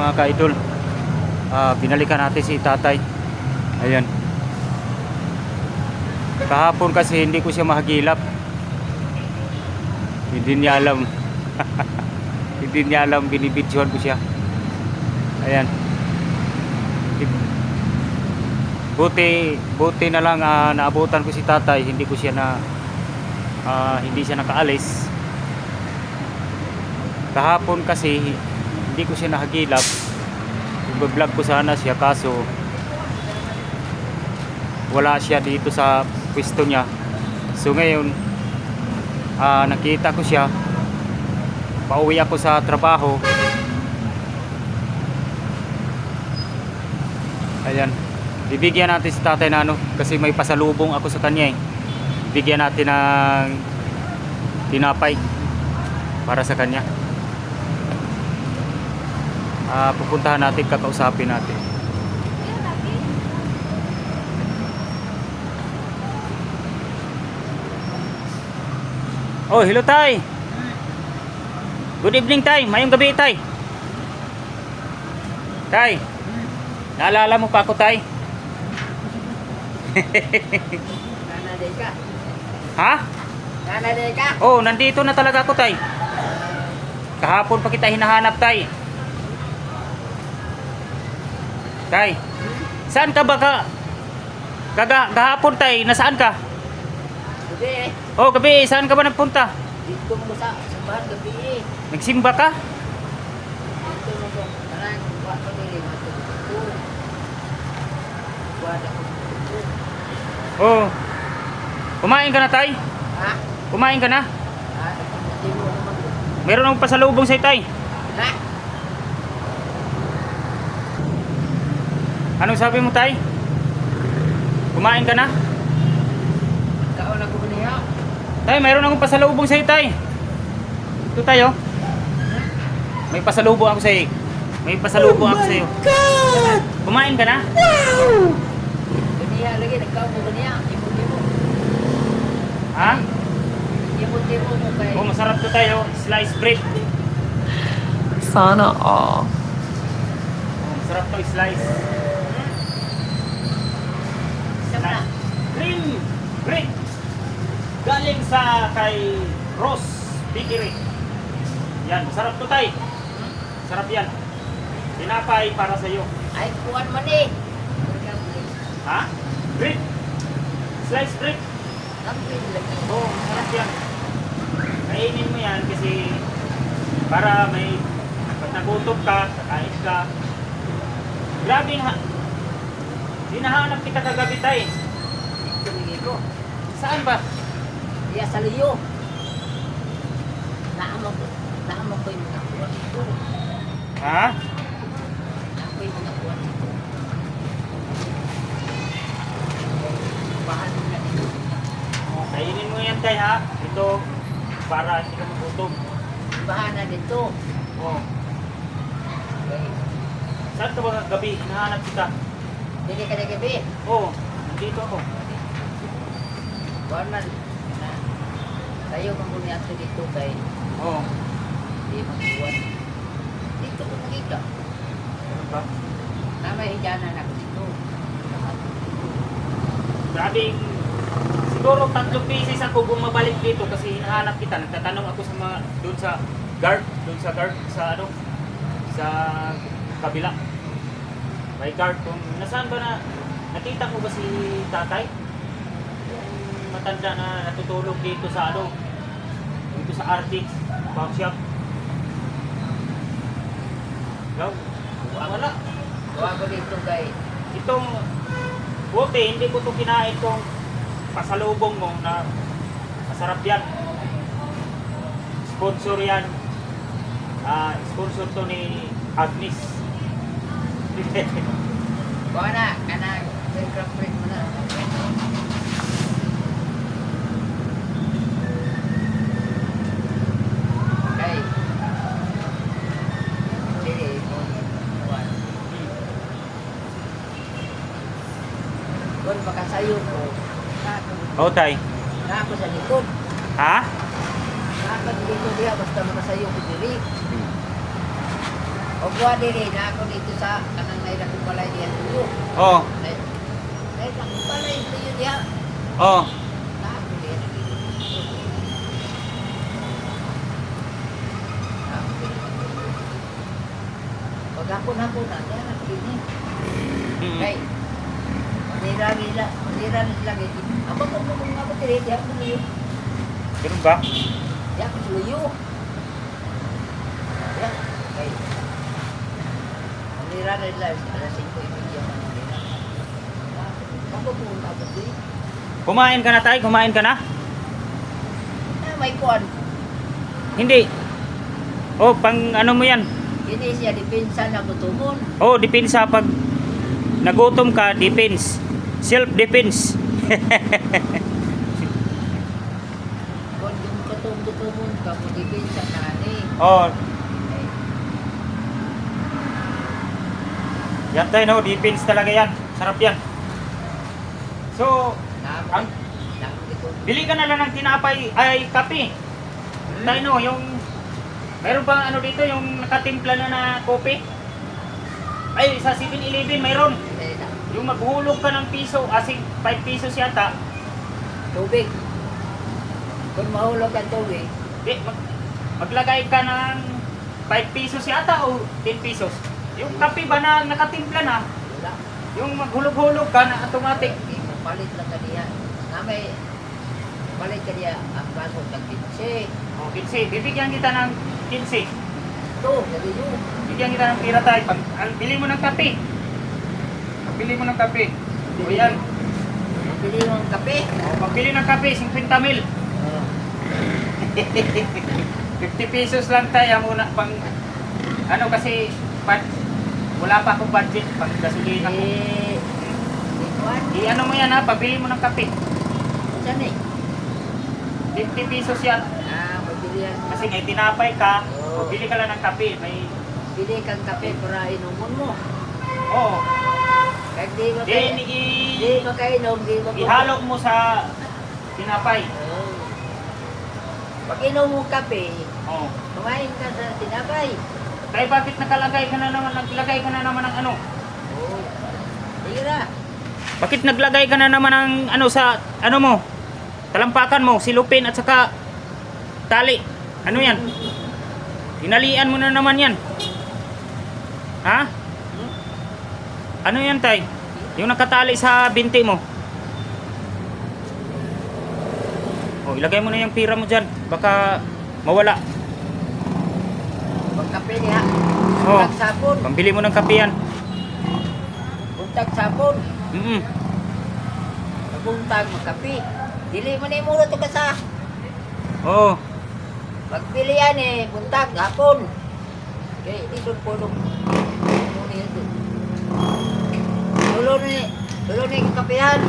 mga ka-idol. Binalikan natin si tatay. Ayan. Kahapon kasi hindi ko siya mahagilap. Hindi niya alam. Hindi niya alam, binibidyohan ko siya. Ayan. Buti na lang naabutan ko si tatay, hindi siya nakaalis. Kahapon kasi hindi ko siya nahagilap. I-vlog ko sana siya kaso wala siya dito sa pwesto niya. So ngayon nakita ko siya. Pauwi ako sa trabaho. Ayan. Bibigyan natin si tatay na kasi may pasalubong ako sa kanya eh. Bibigyan natin ng tinapay para sa kanya. Pupuntahan natin, kakausapin natin. Oh, hello tay. Good evening tay. Mayong gabi tay. Tay. Naalala mo pa ako tay? Nanaday ka? Ha? Nanaday ka? Oh, nandito na talaga ako tay. Kahapon pa kita hinahanap tay. Tay, saan ka ba kahapon tay? Nasaan ka? Gabi. Oh, gabi. Saan ka ba nagpunta? Dito mo sa simbahan gabi. Nagsimba ka? Dito mo ko. Tarang, buwan ko nili. Buwan ako. Oh. Kumain ka na tay? Ha? Kumain ka na? Ha? Hindi mo naman. Meron akong pasalubong sa'yo tay. Ha? Anong sabi mo tay? Kumain ka na? Kaon ako ba niya? Tay, mayroon akong pasalubong sa'yo tay. Ito tayo. May pasalubong ako sa'yo. May pasalubong ako sa'yo. God! Kumain ka na? Wow! Ganiya lagi, nagkaon mo ba niya? Imo-imo. Ha? Imo-imo mo kay... Oh, masarap to tayo. Slice bread. Sana all. Oh, masarap to slice. Sama na. Cream bread. Galing sa kay Rose Bakery. Yan, masarap to tay. Sarap yan. Tinapay para sa iyo. Ay, kuwan man eh. Ha? Bread. Slice bread. Kampin lagi. Oh, masarap yan. Kainin mo yan kasi para may pag nagutom ka, kakain ka. Grabe ha. Hinahanap kita kagabi tay. Dito lagi ko. Saan ba? Iya sa liyo. Naamok ko yung mga kuwan dito. Ha? Ako yung mga kuwan dito. Bahan mo na dito. Kainin mo yan tay ha. Ito para hindi ka magutom. Bahan na dito. Oh. Okay. Saan ka ba gabi? Hinahanap kita. Dili ka na gabi. Oh, nandito ako. Kuwan man. Tayo kung muna ato dito kay Oh. di magkuwan. Dito ko nakita. Ano ba? Namay hijanan ako dito. Grabe. Siguro 3 pieces ako bumabalik dito kasi hinahanap kita. Nagtatanong ako sa mga doon sa guard sa sa kabila. May guard kung nasaan ba na nakita ko ba si tatay? Yung matanda na natutulog dito sa dito sa Arctic pawn shop. Hello? Wala. Kuha ko dito kay Itong buti, hindi ko ito kinain itong pasalubong mo na masarap yan. Sponsor yan. Sponsor to ni Agnes. kuha na. Kanang welcome break mo na. Okay. Dili mo. Kuwan. Kuwan makasayo ko. Oh, tay. Nako sa likod. Ha? Nako dito diha basta makasayo ko diri. O buwa diri na ako dito sa kanang naira kong balay diyan tuyo. Oh. Naira kong balay tuyo diya. Oh. Na ako diyan. Pag hapon na diyan ako din. Mm. Kay manira nila lagi. Aba ko ako diri diya ako tuyo. Ganun ba? Diya ako tuyo. Ya, kay manira nila alas 5:30 na nila. Ako po na ba di? Kumain ka na tayo? Kumain ka na? May kuan. Hindi. Oh, pang ano mo yan? Hindi siya depensa na gutumon. Oh, depensa pag nagutom ka, defense. Self-defense. Kung yung gutumon ka, mo depensa na ni. Oh. Yan tayo, no? Defense talaga yan. Sarap yan. So, ang bili ka na lang ng tinapay ay kape. Tayo, no? Yung mayroon bang ano dito, yung nakatimpla na kopi? Ay, sa 7-Eleven mayroon. Yung maghulog ka ng piso, asing 5 pesos yata. Tubig. Kung mahulog ang tubig, Maglagay ka ng 5 pesos yata o 10 pesos. Yung kape ba na nakatimpla na, wala. yung maghulog-hulog ka na automatic. Palit lang ka niya. Namay, palit ka niya ang baso ng 15. O, 15. Bibigyan kita ng 15. Ito, sabi nyo. Bigyan kita ng pira tayo. Bili mo ng kape. Bili mo ng kape. O yan. Bili mo ng kape. O, pagbili ng kape, 50 mil. 50 pesos lang tayo muna pang ano kasi wala pa akong budget pang gasolina ko. Ano mo yan ha, pabili mo ng kape. Saan eh? 50 pesos yan. Mabili yan. Kasi ngay tinapay ka, Oo. o bili ka lang ng kape. May, Bili kang kape para inumun mo. oo. Kahit di mo Then, di makainom, di mo ihalo mo sa tinapay. Oo. Pag inom mo kape, Oo. kumain ka sa tinapay. Kaya bakit naglagay ka na naman ng ano? Oo. Sige na. Bakit naglagay ka na naman ng ano sa ano mo? Talampakan mo, silupin at saka tali. Ano yan? Tinalian mo na naman yan. Ha? Ano yan, tay? Yung nakatali sa binti mo. O, ilagay mo na yung pira mo dyan. Baka mawala. Pag kape niya. Oo. Buntag sapon. Pambili mo ng kape yan. Buntag sapon. Mm-mm. Buntag magkape. Dili mo na yung muna ito kasa. Oo. Pagpilian eh, buntag, hapon. Okay, dito po nung Dulo ni kakapihan.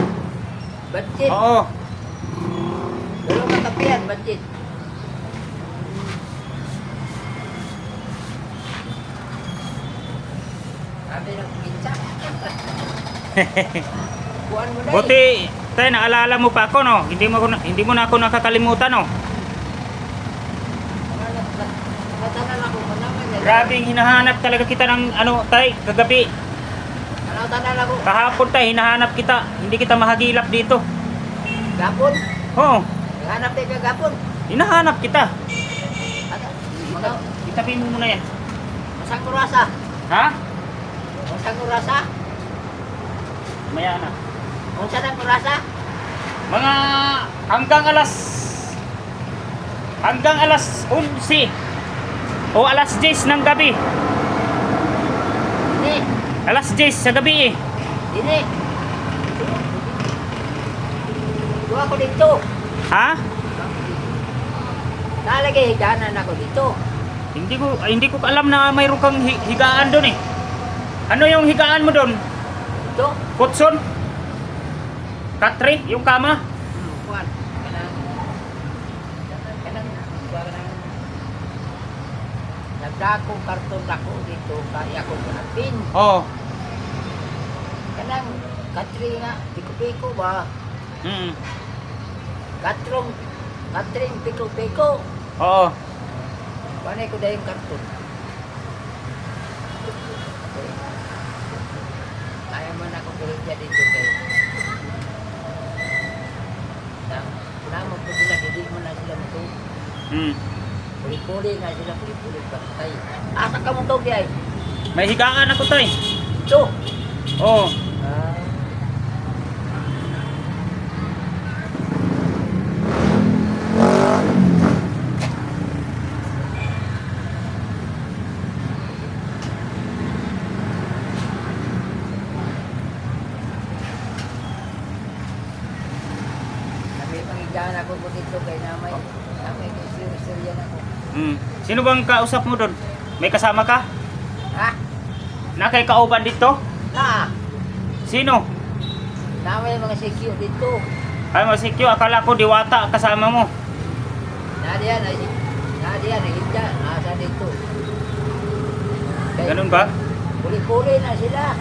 Budget. Oo. Dulo kakapihan, budget. Sabi ng pizza. Buwan mo na Buti, tayo naalala mo pa ako, no? Hindi mo na ako nakakalimutan, no? Natanan ako manaman. Grabing hinahanap talaga kita ng ano, tay, kagabi. Natanan ako. Kahapon tay, hinahanap kita. Hindi kita mahagilap dito. Gapon. Oo, Hanap tayo ka gapon. hinahanap kita. Mga Itabi mo muna yan. masang kurasa. Ha? Masang kurasa. Maya na. Unsa ng kurasa? Mga hanggang alas 11 o alas 10 ng gabi. Dini. Alas 10 sa gabi eh. Dini. Duwa ko dito. Ha? Nalagay higanan ako dito. Hindi ko alam na mayroon kang higaan doon eh. Ano yung higaan mo doon? Ito. Kutson? Katri? Yung kama? Kuan. Kanang nagdako karton ako dito kaya ko hanapin. Oo. Kanang katri nga piko-piko ba? Mm. Katring piko-piko. Oo. Panay ko dahil karton. siya dito kay Kunamo po sila, hindi mo na sila ito. Hmm. Puli-puli na sila, puli-puli patay. Asa ka mo to, Biyay? May higaan ako tay. Ito. Oh. Ah. May pangigaan ako po dito kay Namay. Namay kay Siriyan ako. Hmm. Sino bang kausap mo doon? May kasama ka? Ha? Na kay kauban dito? Na! Sino? Namay mga sikyo dito. Ay, masikyo. Akala ko diwata kasama mo. Nadiyan, higda, nasa dito. Ganun ba? Puli-puli na sila.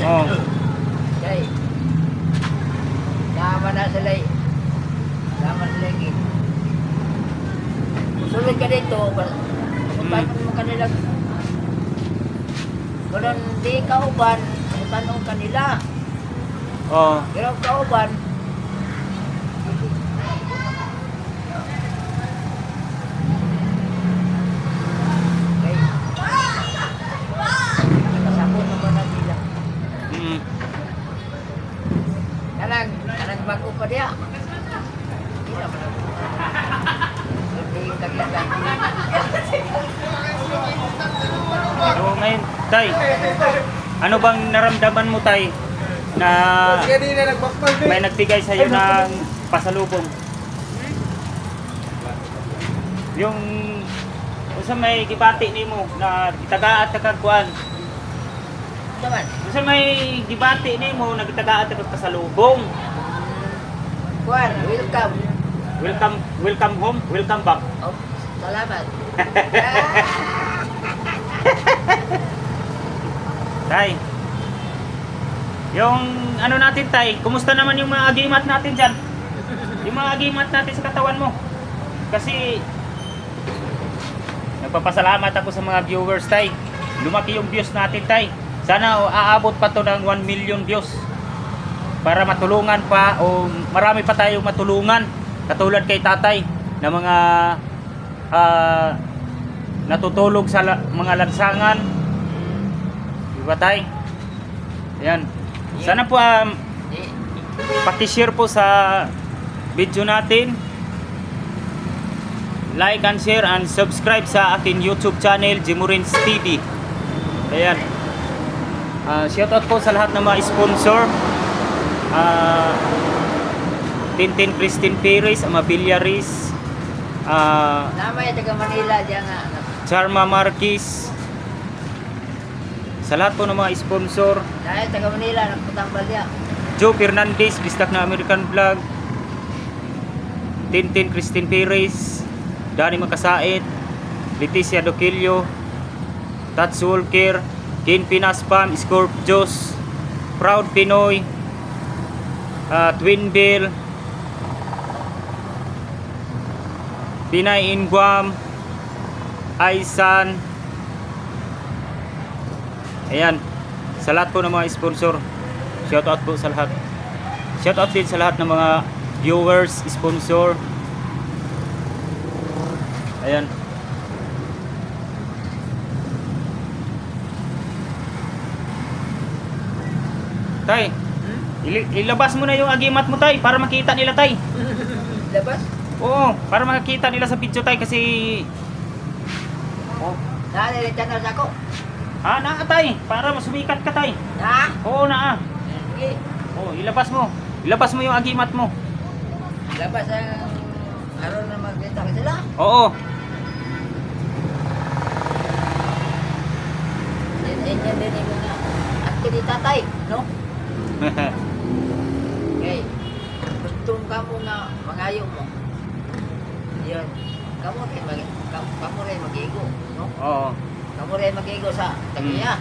Oh. Kay, sama na sila eh. Sama sila eh. Sulit ka dito, paano mo kanila? Kung hindi kauban, tanong kanila. Oh. Pero kauban, okay. Nakasabot naman na sila. Hmm. Kanang bago pa diya. Hindi naman ako. Hindi yung kaglagan. So ngayon, tay, ano bang naramdaman mo tay na may nagbigay sa iyo ng pasalubong? Yung usa may gibati nimo na gitaga at kagkuan. Naman, Usa may gibati nimo na gitaga at pasalubong. Juan, welcome. Welcome home, welcome back. Oh, salamat. Tay. Yung ano natin tay, kumusta naman yung mga agimat natin diyan? Yung mga agimat natin sa katawan mo. Kasi nagpapasalamat ako sa mga viewers tay. Lumaki yung views natin tay. Sana aabot pa to ng 1 million views. Para matulungan pa o marami pa tayong matulungan katulad kay tatay na mga natutulog sa mga lansangan. Diba tay? Ayan. Sana po paki-share po sa video natin. Like and share and subscribe sa akin YouTube channel, Jimurins TV. Ayan. Shoutout po sa lahat ng mga sponsor. Tintin Christine Perez, Amabiliaris, Namay taga Manila diyan nga. Charma Marquez. Sa lahat po ng mga sponsor. Dahil taga Manila nagpatambal diya. Joe Fernandez, Bistak na American Vlog, Tintin Christine Perez, Danny Makasait, Leticia Doquillo, Tats Walker, Ken Pinaspam, Scorpios, Proud Pinoy, Twin Bill, Pinay in Guam, Aisan. Ayan, sa lahat po ng mga sponsor, shoutout po sa lahat. Shoutout din sa lahat ng mga viewers, sponsor. Ayan. Tay, ilabas mo na yung agimat mo tay para makita nila tay. Labas? Oo, para makita nila sa video tay kasi Nalilitan na ako. naa tay, para masumikat ka tay. Na? Oo naa. Sige. Oo, ilabas mo. Ilabas mo yung agimat mo. Labas ang aron na magkita ka sila. Oo. Yan din yung mga activity tatay, no? Okay. Gustong ka mo nga mangayo mo. Yan. Kamu rin mag-igo, no? Oo. Kamu rin mag-igo sa tagiya.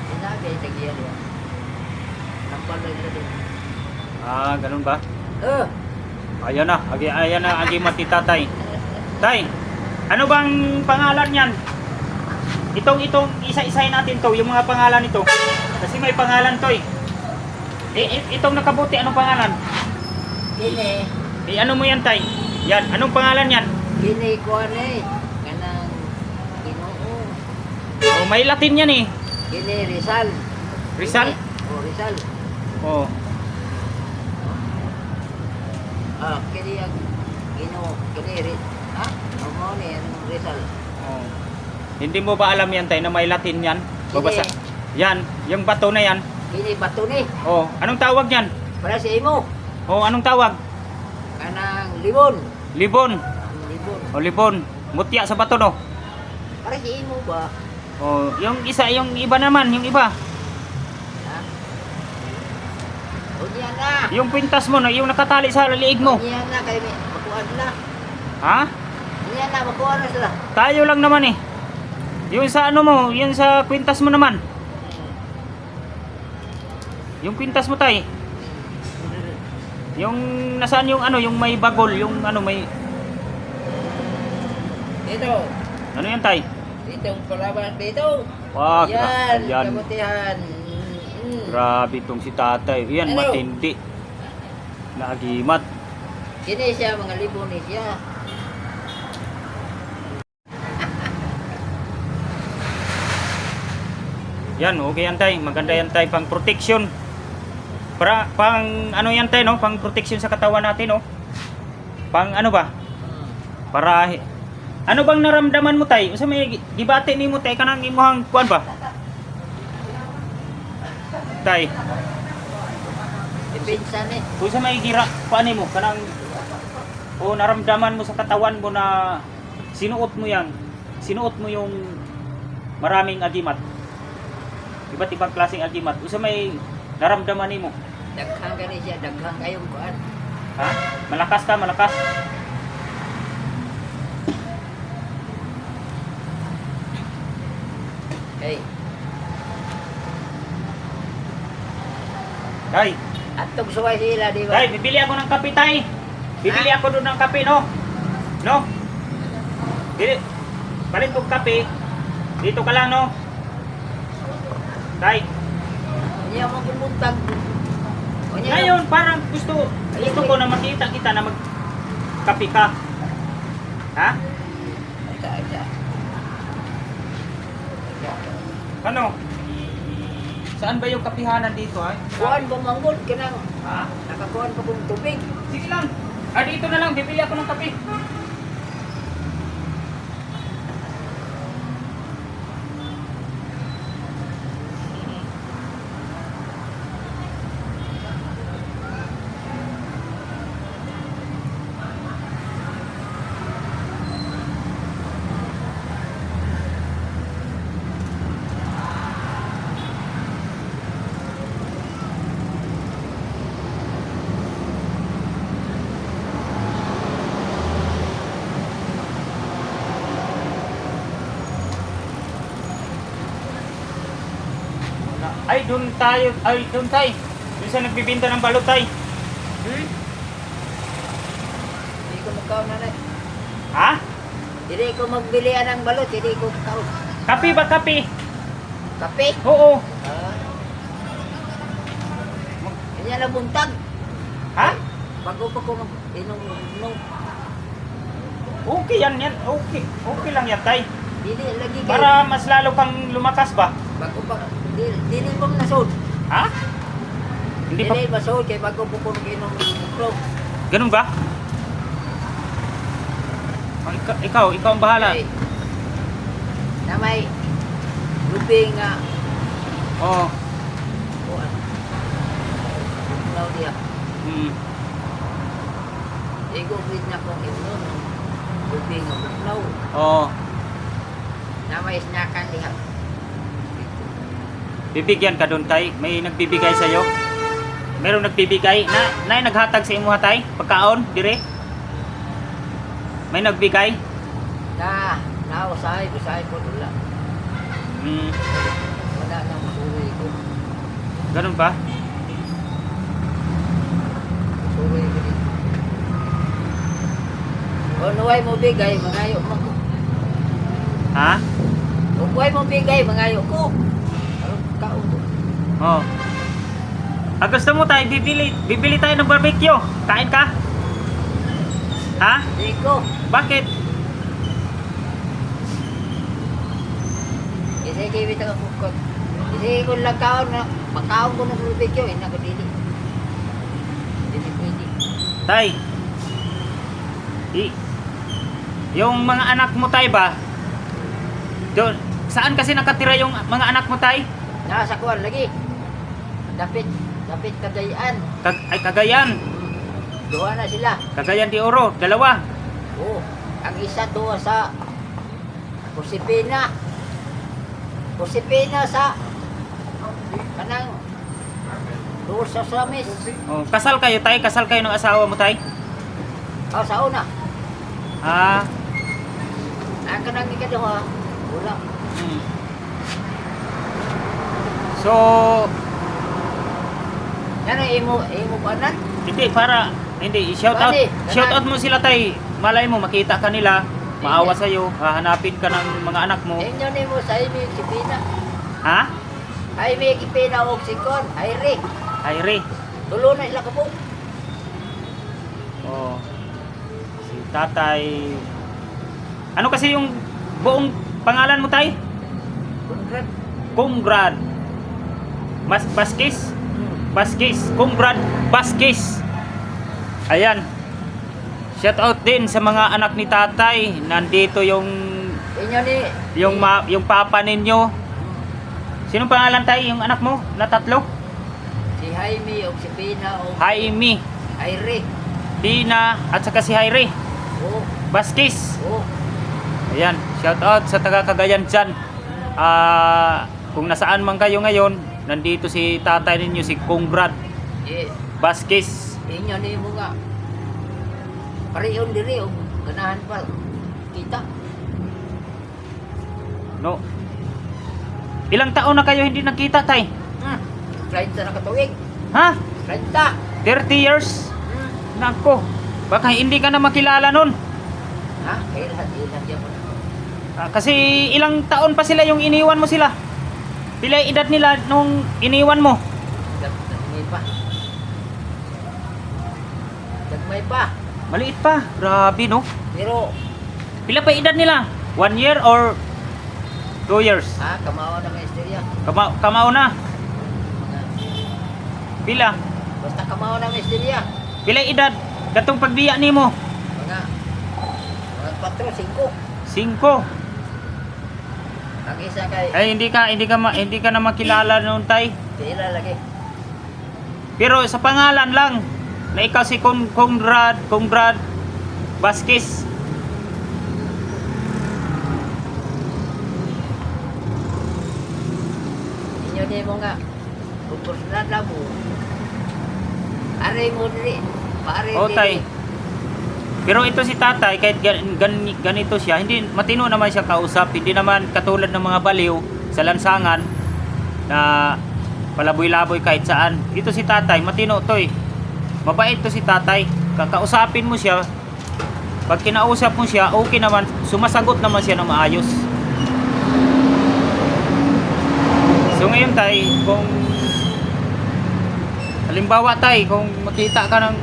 Sinabi, tagiya diba? Nampal na dito. Ganun ba? Ayan na, ayan na agimat ni tatay. Tay, ano bang pangalan yan? Itong isa-isahin natin to, yung mga pangalan nito. Kasi may pangalan to eh. Itong nakabuti, anong pangalan? Kini, Ano mo yan, tay? Yan, anong pangalan yan? kini ko ni. Kanang Ginoo. Oh, may Latin yan eh. Kini Rizal. Rizal? Oh, Rizal. Oh. Kini ang Ginoo. Kini ha? Amo ni ang Rizal. Oh. Hindi mo ba alam yan, tay, na may Latin yan? Babasa. Yan, yung bato na yan. Kini bato ni. Oh, anong tawag yan? Para sa imo. Oh, anong tawag? Kanang libon. Libon. Libon. O libon. Mutya sa bato, no? Para sa imo ba? Oh, yung isa, yung iba naman, yung iba. Ha? O niya na. Yung pintas mo, no? Yung nakatali sa liig mo. O niya na kay makuha na. Ha? Niya na makuha na sila. Tayo lang naman eh. Yung sa ano mo, yung sa kwintas mo naman. Yung kwintas mo, tay. Yung nasaan yung ano, yung may bagol, yung ano may Dito. ano yan, tay? Dito ang palaban dito. Wag. Yan. Yan. Kabutihan. Grabe tong si tatay. Yan, Ano? matindi. Naagimat. Kini siya mga libon ni siya. Yan, okay yan, tay. Maganda yan, tay, pang protection. Para pang ano yan, tay, no? Pang protection sa katawan natin, no? Pang ano ba? Para ano bang naramdaman mo, tay? Unsa may gibati nimo, tay, kanang imong kuan ba? Tay, Dipinsa ni. unsa may gira kuan nimo kanang o naramdaman mo sa katawan mo na sinuot mo yan. Sinuot mo yung maraming agimat. Iba't ibang klaseng agimat. Unsa may naramdaman nimo? Daghang gani siya. Daghang kayong kuan. Ha? Malakas ka, malakas. Hey. Tay, Atong suway sila, di ba? tay, bibili ako ng kape, tay. Bibili ako doon ng kape, no? No? Bili. Palit kong kape. Dito ka lang, no? Tay. Niya mo kumuntag. O niya. Ngayon, parang gusto ko na makita kita na magkape ka. Ha? Ita. Ano? Saan ba yung kapihanan dito, ay? Kuan ba manggol kanang Ha? nakakuan pa kong tubig. Sige lang. Ah, dito na lang. Bibili ako ng kape. Ay, doon tayo. Ay, doon tayo. Doon sa nagbibinta ng balot tayo. Hindi ko magkaon na na. Ha? Hindi ko magbilian ng balot. Hindi ko magkaon. Kape ba kape? Kape. Oo. Kanya na buntag. Ha? Bago pa ko mag-inom. Okay yan. Okay. Okay lang yan, tay. Dili lagi kayo. Para mas lalo kang lumakas ba? Bago pa. Dili mo nasod. Ha? Hindi pa. Dili masod kay bago po ko mag-inom ng uklog. Ganun ba? Oh, ikaw ang bahala. Okay. Na may lubing nga. Oo. Kuan. Uklaw diya. Mm. Igo with na kong inom. Lubing nga uklaw. Oo. Na may snackan diha. Bibigyan ka doon, tay. May nagbibigay sa iyo. Merong nagbibigay. Na naghatag sa imo, tay. Pagkaon, dire. May nagbigay. Usahay ko wala. Mm. Wala nang masuwi ko. Ganun ba? Masuwi ko dito. O nuway mo bigay, mangayo mo ko. Ha? Kung buhay mo bigay, mangayo ko. Anong kaon ko? Oh. Gusto mo tayo, bibili tayo ng barbecue. Kain ka? Ha? Hindi ko. Bakit? Kasi kibit ang kukot. Kasi kung lagkaon na, makaon ko ng barbecue, hindi ako dili. Hindi pwede. Tay, yung mga anak mo tay ba? Doon, saan kasi nakatira yung mga anak mo tay? Nasa kuwan lagi. Dapit Cagayan. Cagayan. Duha na sila. Cagayan de Oro, dalawa. Oo. Ang isa doon sa Kusipina. Kusipina sa kanang doon sa Samis. Oh, kasal kayo tay? Kasal kayo ng asawa mo tay? Oh, sa una. Ah, Ang kanang ikaduha. Wala. hmm. So, Ano imo kanan? hindi shout out. Bali, Shout out kanan. mo sila tay. Malay mo makita ka nila, maawa sa iyo, hahanapin ka ng mga anak mo. Inyo ni mo sa imi Kusipina. Ha? Ay may kipina og sikon. Ay re. Ayre. Tulo na sila kapo. Oh. Si tatay. Ano kasi yung buong pangalan mo tay? Kunrad. Congrad. Baskis? Baskis. Congrad Baskis. Ayan. Shout out din sa mga anak ni tatay. Nandito yung Inyo ni yung papa ninyo. Sinong pangalan tay yung anak mo na tatlo? si Jaime og si Pina og Jaime, ay re. Dina at saka si Jaire. Oo. Baskis. Oo. Ayan, shout out sa taga Cagayan dyan. Kung nasaan man kayo ngayon, nandito si tatay ninyo, si Congrad Yes. Baskis. Inyo ni mo nga. Pareyon diri og ganahan pa kita. No. Ilang taon na kayo hindi nagkita, tay? Flight na nakatuig. Ha? Flight ta. 30 years? Nako. Baka hindi ka na makilala nun. Ha? Kailan yan mo. Kasi ilang taon pa sila yung iniwan mo sila. Pila edad nila nung iniwan mo? Dagmay pa. Dagmay pa. Maliit pa. Grabe, no? Pero Pila pa edad nila? 1 year or 2 years? kamawa na may istorya. Kamao na. Pila? Basta kamawa na may istorya. Pila edad? Katong pagbiya nimo? Mga 4, 5. 5. Ang isa kay Ay hindi ka na makilala noon tay. pila lagi. Pero sa pangalan lang na ikaw si Congrad Baskis. Inyo ni mo nga. Pupursnan na mo. Are mo diri. Pare O tay. Pero ito si tatay, kahit ganito siya, hindi matino naman siya kausap, hindi naman katulad ng mga baliw sa lansangan na palaboy-laboy kahit saan. Ito si tatay, matino to eh. Mabait to si tatay. Kakausapin mo siya, pag kinausap mo siya, okay naman, sumasagot naman siya ng maayos. So ngayon tay, kung halimbawa tay, kung makita ka ng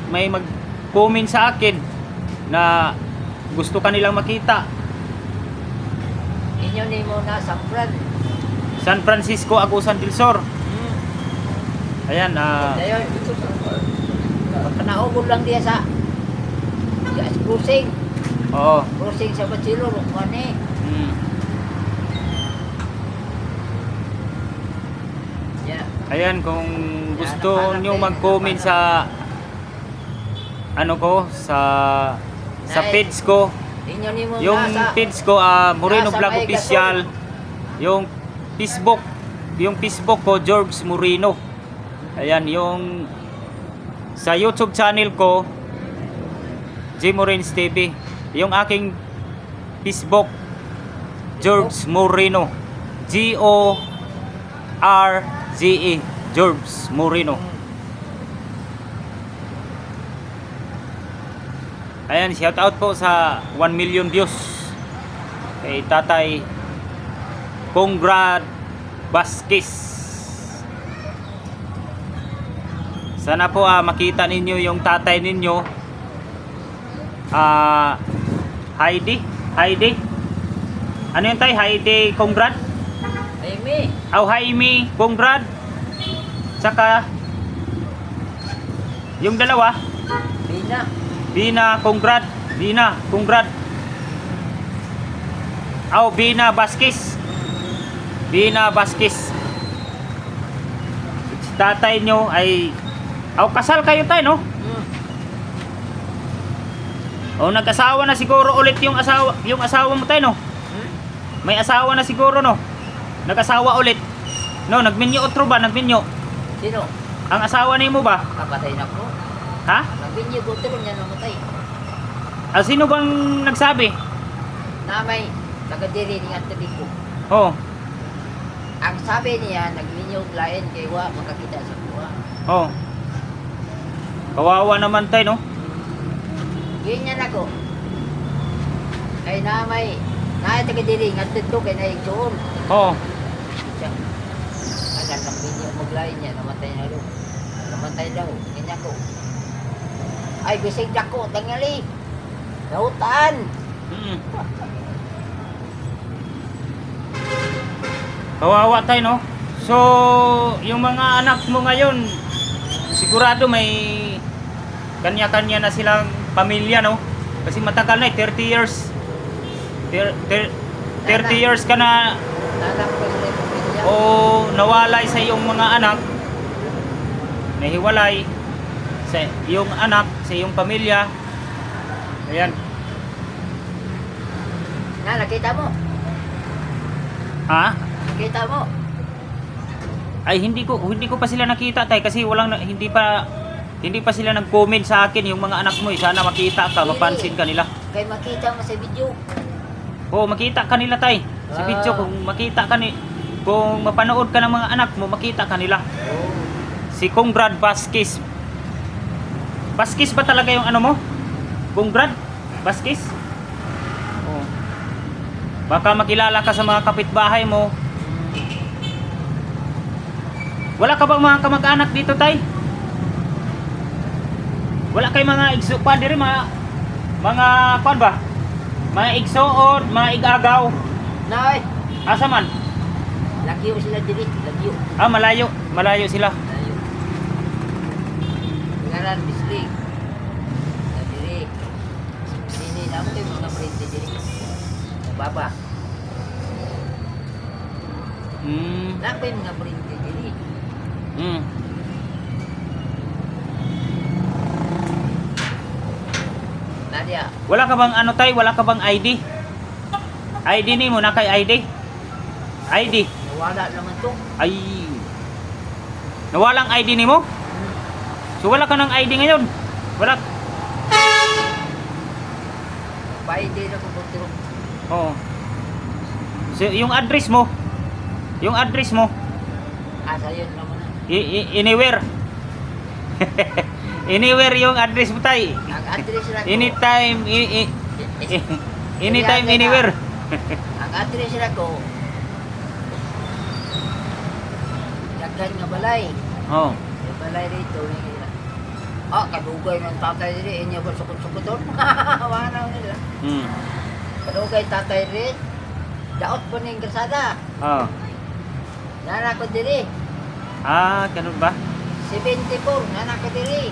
may mag-comment sa akin na gusto ka nilang makita, Inyo ni mo na Sampran. San Francisco, Agusan del Sur. Ayan, Dayon. Pagkanaubod lang diya sa cruising. oo. Cruising sa Bachilo, Rukmani. Mm. Yeah. Ayan, kung gusto nyo mag-comment sa ano ko, sa page ko, Inyo ni mo yung na sa page ko, Moreno nasa Vlog may Official, yung Facebook ko, George Moreno. Ayan, yung sa YouTube channel ko, J. Morens TV. Yung aking Facebook, George Moreno. G-O-R-G-E, George Moreno. Ayan, shout out po sa 1 million views kay Tatay Congrad Baskis. Sana po makita ninyo yung tatay ninyo. Heidi. Ano yun tay? Heidi Congrad? Amy, Jaime Congrad. Tsaka yung dalawa, Bina. Bina Congrad. Bina Vasquez. Si tatay nyo ay kasal kayo tayo, no? O nag-asawa na siguro ulit yung asawa mo tayo, no? May asawa na siguro, no? Nag-asawa ulit. No, nagminyo otro ba? Nagminyo. Sino? Ang asawa ni mo ba? Kapatay na ko. Ha? Nagbinyo ko niya namatay. Sino bang nagsabi? Na may taga-diri ni Antabi ko. Oh. Ang sabi niya, nagbinyo lain kay wa makakita sa kuha. Oh. Kawawa naman tayo, no? Ganyan ako. Kay namay, taga-diri ng Antabi ko kay naigsoon. Oh. Siya. Agad ng binyo maglain niya, namatay na daw. Namatay daw, ganyan ko. Ay, bisig dako, tangali. Nautan. Mm. Kawawa tayo, no? So, yung mga anak mo ngayon, sigurado may kanya-kanya na silang pamilya, no? Kasi matagal na 30 years. 30 years ka na Nanak ko sa pamilya. o nawalay sa iyong mga anak. Nahiwalay sa iyong anak, sa iyong pamilya. Ayan. Nakita mo? Ha? Nakita mo? Ay hindi ko pa sila nakita tay kasi hindi pa sila nag-comment sa akin yung mga anak mo. Sana makita ka, mapansin ka nila. Kay makita mo sa video. Oo, makita ka nila tay. Sa video kung mapanood ka ng mga anak mo, makita ka nila. Oh. Si Congrad Vasquez. Vasquez ba talaga yung ano mo? Congrad Vasquez? Oo. Baka makilala ka sa mga kapitbahay mo. Wala ka bang mga kamag-anak dito, tay? Wala kay mga igso pa diri mga kuan ba? Mga igsoon, mga igagaw. Nay, Asa man? lagyo sila diri, lagyo. Malayo sila. Layo. Ngaran bislig. Sa diri. Sini na mo kay mga printe diri. Sa baba. Napay mga printe diri. Nadia, Wala ka bang ano tay? Wala ka bang ID? ID ni mo na kay ID? ID. nawala naman to. Ay. Nawalang ID ni mo? So wala ka ng ID ngayon? Wala. Pwede na ko butro. Oo. So, yung address mo? Asa yun naman na. Anywhere. Anywhere yung address mo tay. Ang address na ko. Anytime anytime anywhere. Ang address na ko. Daghan nga balay. Oh. Yung balay rito. Kadugay ng tatay rin. Inya ba sukot-sukot doon? Wala nila. Kadugay tatay rin. Daot po na yung kasada. Oh. Nana ko diri. Ganun ba? 74. Nana ko diri.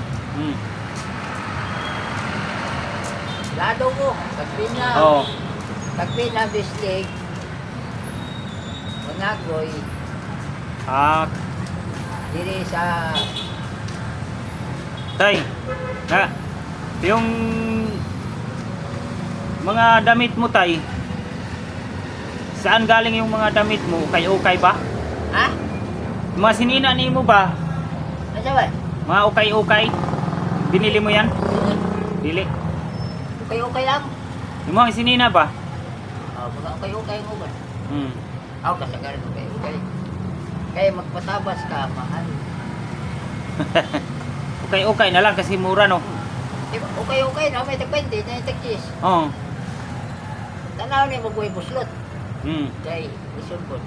Lado ko. Tagpina. Oh. Tagpina bislig. Managoy. Diri sa Tay. Yung mga damit mo tay. Saan galing yung mga damit mo? Ukay-ukay ba? ha? Mga sinina ni mo ba? Ano ba? Mga ukay-ukay? Binili mo yan? Dili. Okay lang. Yung mga sinina ba? Mga okay mo ba? Hmm. Kasagaran okay. Kaya magpatabas ka, mahal. Okay na lang kasi mura, no? Okay na, may tag-20, na yung tag-cheese. Oo. Tanaw niya magbuhay buslot. Hmm. Kay isulbon.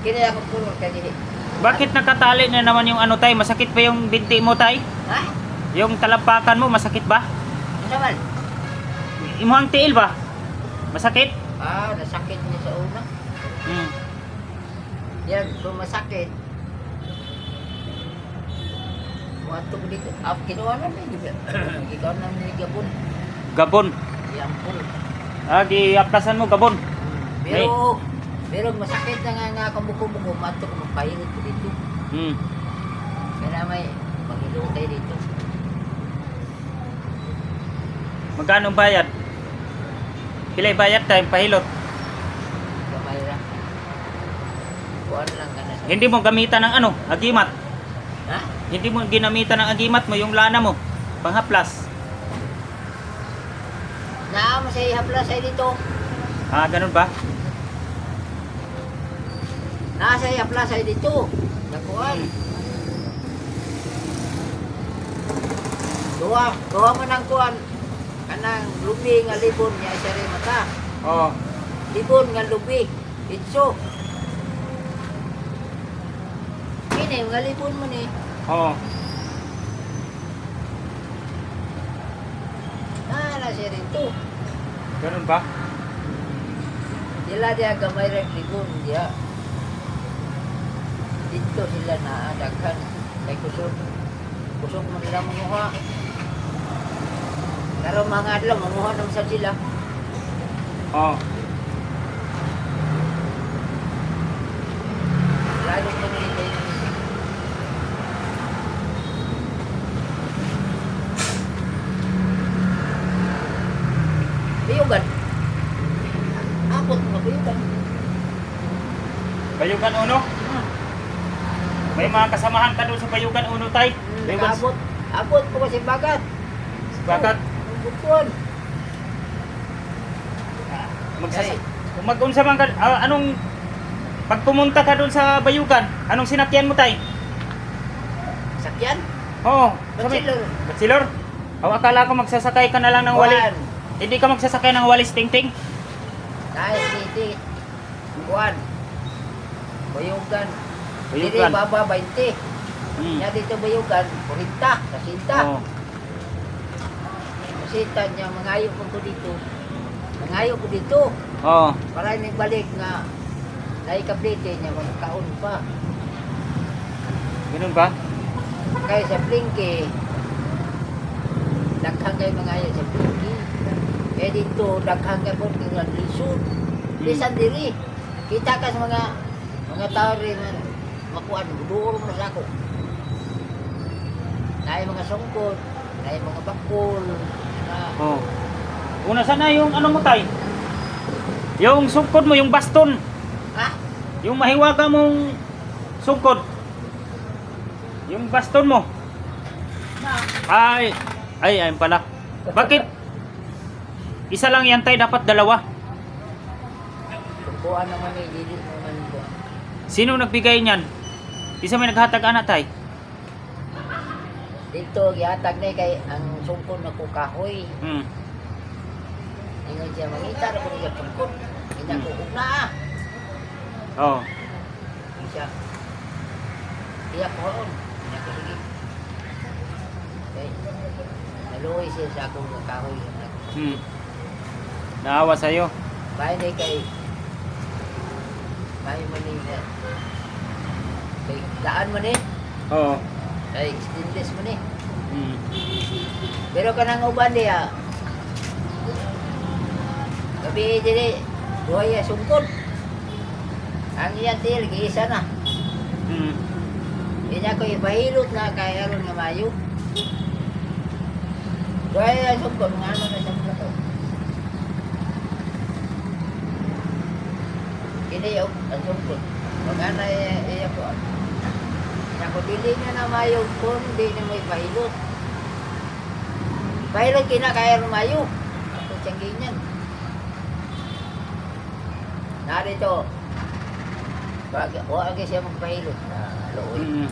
Kinaya ko puro kay gini. Bakit nakatali na naman yung ano tay? Masakit pa yung binti mo tay? Ha? Yung talampakan mo masakit ba? Ano naman? Imuhang tiil ba? Masakit? Ah, nasakit niya sa una. Hmm. Yan, kung masakit. Wato ko dito. Kinuha na may diba? Ikaw na may gabon. Gabon. Yan po. Giaplasan mo gabon. Pero masakit na nga kamuko-muko. Mato ko magpahingit ko dito. Hmm. Kaya may pangilong tayo dito. Magkano bayad? Pilay bayad tayo pahilot. Gamay ra. Kuhan lang ka na sa... Hindi mo gamitan ng ano, agimat. Ha? Hindi mo ginamitan ng agimat mo yung lana mo. Panghaplas. Naama sa ihapla sa dito. Ah, ganun ba? Nasa ihapla sa dito. Nakuhan. Duha mo ng kuhan. Kanang lubi nga libon niya isa rin mata. Oo. Libon nga lubi. Itso. Kini nga libon mo ni. Oo. Na siya rin to. Ganun ba? Sila dia gamay rin libon dia. Dito sila na daghan. Kay kusog. Kusog mo nila manguha. Pero mga adlaw manguha naman sa sila. Oo. Lalo mo nila yung Bayugan. Abot mga bayugan. Bayugan Uno? May mga kasamahan ka doon sa Bayugan Uno tay? Bayugan Abot ko kasi bagat. Bagat. Ang bukon. Kung mag-unsa man ka, anong pag pumunta ka doon sa Bayugan, anong sinakyan mo tay? Sakyan? Oo. Bachelor. Bachelor? O akala ko magsasakay ka na lang ng walis. Kuwan. Hindi ka magsasakay ng walis ting-ting? Dahil dito. Kuwan. Bayugan. Dili Bayugan. baba 20. Hmm. Nya dito bayugan 40. Kasinta. Oo. Kasinta niya mangayo ko dito. Mangayo ko dito. Oo. Para ni balik nga naikaplite niya magkaon pa. Ganun ba? Kaya sa Plinky, daghang kay mga ayan sa Plinky. Kaya dito, daghang kay po ng lisod. Lisan diri. Kita ka sa mga tao rin na makuan, buduor mo sa ako. Naay mga sungkod, naay mga bakol. Oo. Una sana yung ano mo tay? Yung sungkod mo, yung baston. Ha? Yung mahiwaga mong sungkod. Yung baston mo. Ay pala. Bakit? Isa lang yan tay, dapat dalawa. Kukuha naman eh, dili naman ko. Sino nagbigay niyan? Isa may naghatag anak tay. Dito, gihatag na kay ang sungkod na kukahoy. Hmm. Ingon siya, mangita na ko niya sungkod. Hindi ko na Oo. siya. Iyak ko ron. Iyak ko sige. Okay. Naluoy siya sa akong kahoy. Hmm. Naawa sa'yo. Bahay na kay Bahay Manila. Kay daan man eh. Oo. Kay stainless man eh. Hmm. Pero kanang uban diya. Gabi dili. Duhay ya sungkod. Ang iyan til, giisa na. Hmm. Inya ko ipahilot na kay aron nga mayo. Duhay ya sungkod. Nga ano na siya mga to. Kini yung ang sungkod. Magana iya po. Inya ko dili na na mayo kung di na mo ipahilot. Pahilot kina kay aron mayo. Ako siyang ganyan. Narito. Huwag siya magpahilot na looy. Hmm.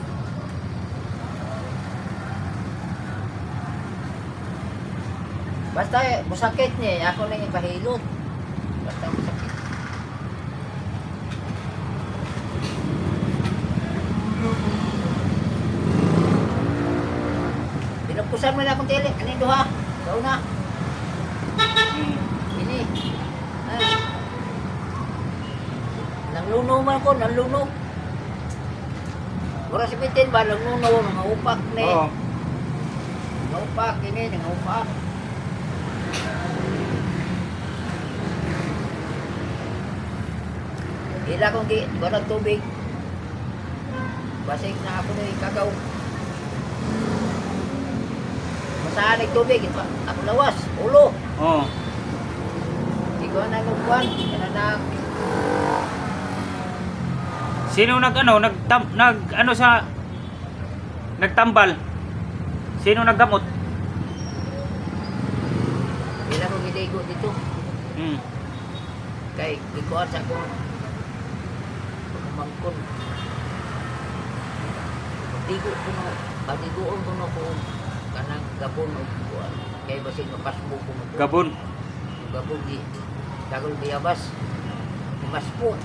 Basta masakit niya, ako nang ipahilot. Basta masakit. Ubusan mo na akong tili. Kanin duha. Daw na. Ini. Ah. Nangluno man ko, nangluno. Mura si Pitin ba, nangluno, nangupak ni. Oo. Nangupak, ini, nangupak. Hila kong di, walang tubig. Basig na ako na ikagaw. Masahan ng tubig, ako lawas, ulo. Oo. Hindi ko na nagkuhan, kananang. Sino nagtambal? Sino naggamot? Hila kong iligo dito. Hmm. Kay, ikuhan sa kong mangkon. Digo ko no, panigoon ko no ko kanang gabon o kuan. Kay basig mapasbo ko mo. Gabon. Gabon di dagol biyabas. Maspo.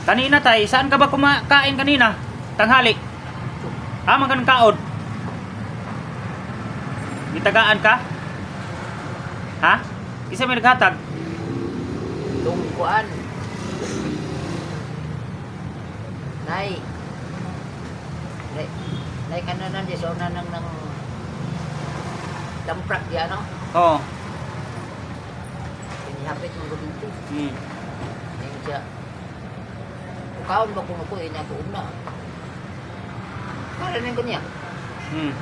Kanina tay, saan ka ba kumakain kanina? Tanghali. Magan kaon. Gitagaan ka? Ha? Isa may naghatag? Tung kuan. Nay. Nay kananan di sa unang ng damprak di ano? Oo. Pinihapit mo ko dito. Hmm. Ngayon siya. Ukaon ba kung ako niya ko una? Karanin ko niya. Hmm.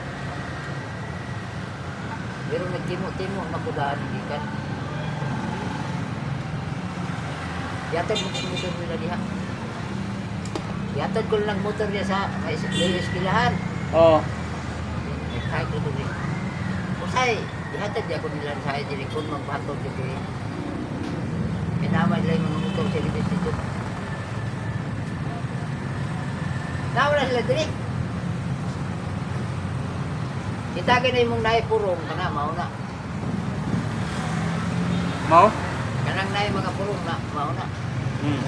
Pero nagtimo-timo makudaan gikan. Yatod mo kung motor nila diha. Yatod ko lang motor niya sa may eskilahan. Oo. Kahit ito rin. Usay, dihatod niya ko nila sa ay diri kung magpatod dito. Minamay lang yung motor sa libis dito. Nawala sila diri. Itagin na yung mong naipurong kana mauna. Mau? Kanang na yung mga purong na mauna. Hmm.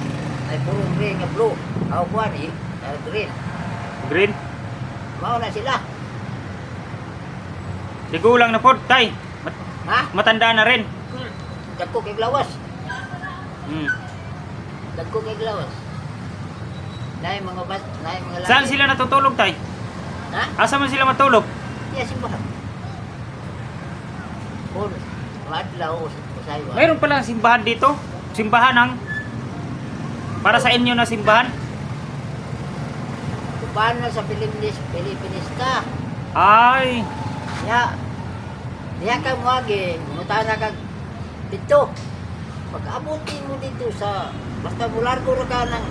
Naipurong rin nga blue. Ako kuhan eh. Green. Green? Mauna sila. Tigulang na pod, tay. Ha? Matanda na rin. Dagko kay glawas. Hmm. Dagko kay glawas. Na yung mga lalaki. Saan sila natutulog, tay? Ha? Asa man sila matulog? Iya simbahan. Pun, madlaw usay wa. Mayroon pala simbahan dito. Simbahan ng para sa inyo na simbahan. Paano sa Pilipinista? Ay, Diya ka mo agi, mutana kag dito. Pag-abutin mo dito sa basta mulargo ra ka ng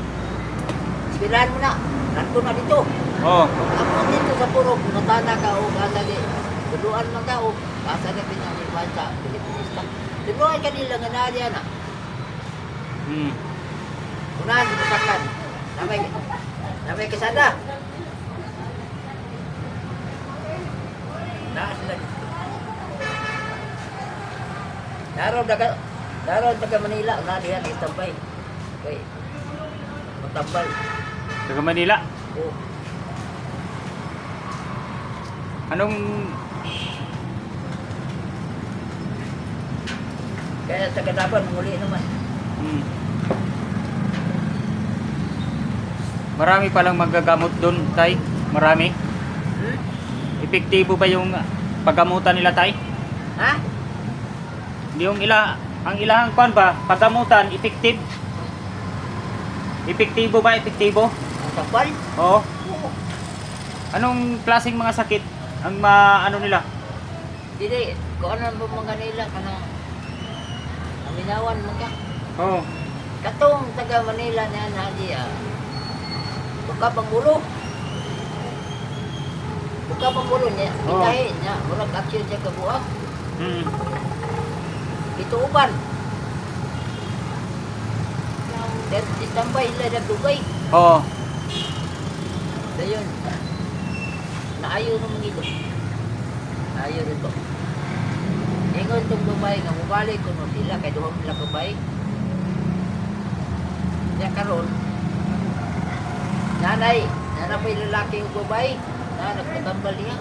sibilan mo na. Largo na dito. oh. Pag-abot dito sa purok, mutana ka o asa di. Tuluan man ka o asa na pinangiwan sa Pilipinista. Tuluan ka nila nga nadia na. Hmm. Unahan di pasakan. Namay kasada. Naa sila dito. Daron taga Manila, na diyan itambay. Okay. Matambal. Taga Manila. Oh. Anong Kaya taga Daban muli naman. hmm. Marami palang magagamot doon, tay. Marami. Hmm? Epektibo ba yung paggamutan nila, tay? Ha? Yung ang ilahang kwan ba, paggamutan, effective? Epektibo ba? Epektibo? Ang tambal? Oo. Oo. Anong klaseng mga sakit ang ano nila? Dili, kung ano ba mga nila ka na aminawan mo ka. Oo. Katong taga Manila na diya. Buka pangulo. Buka pangulo niya. Oo. Itahin niya. Murag aksyon siya kabuak. Hmm. Ito uban. Dan ditambay ila na dugay. Oo. Dayon. Naayo naman ito. Naayo rito. Ingon itong babae nga mubalik ko no sila kay duhang sila babae. Diya karon. Nanay, nanapay lalaki yung babae. Na nagtatambal niya.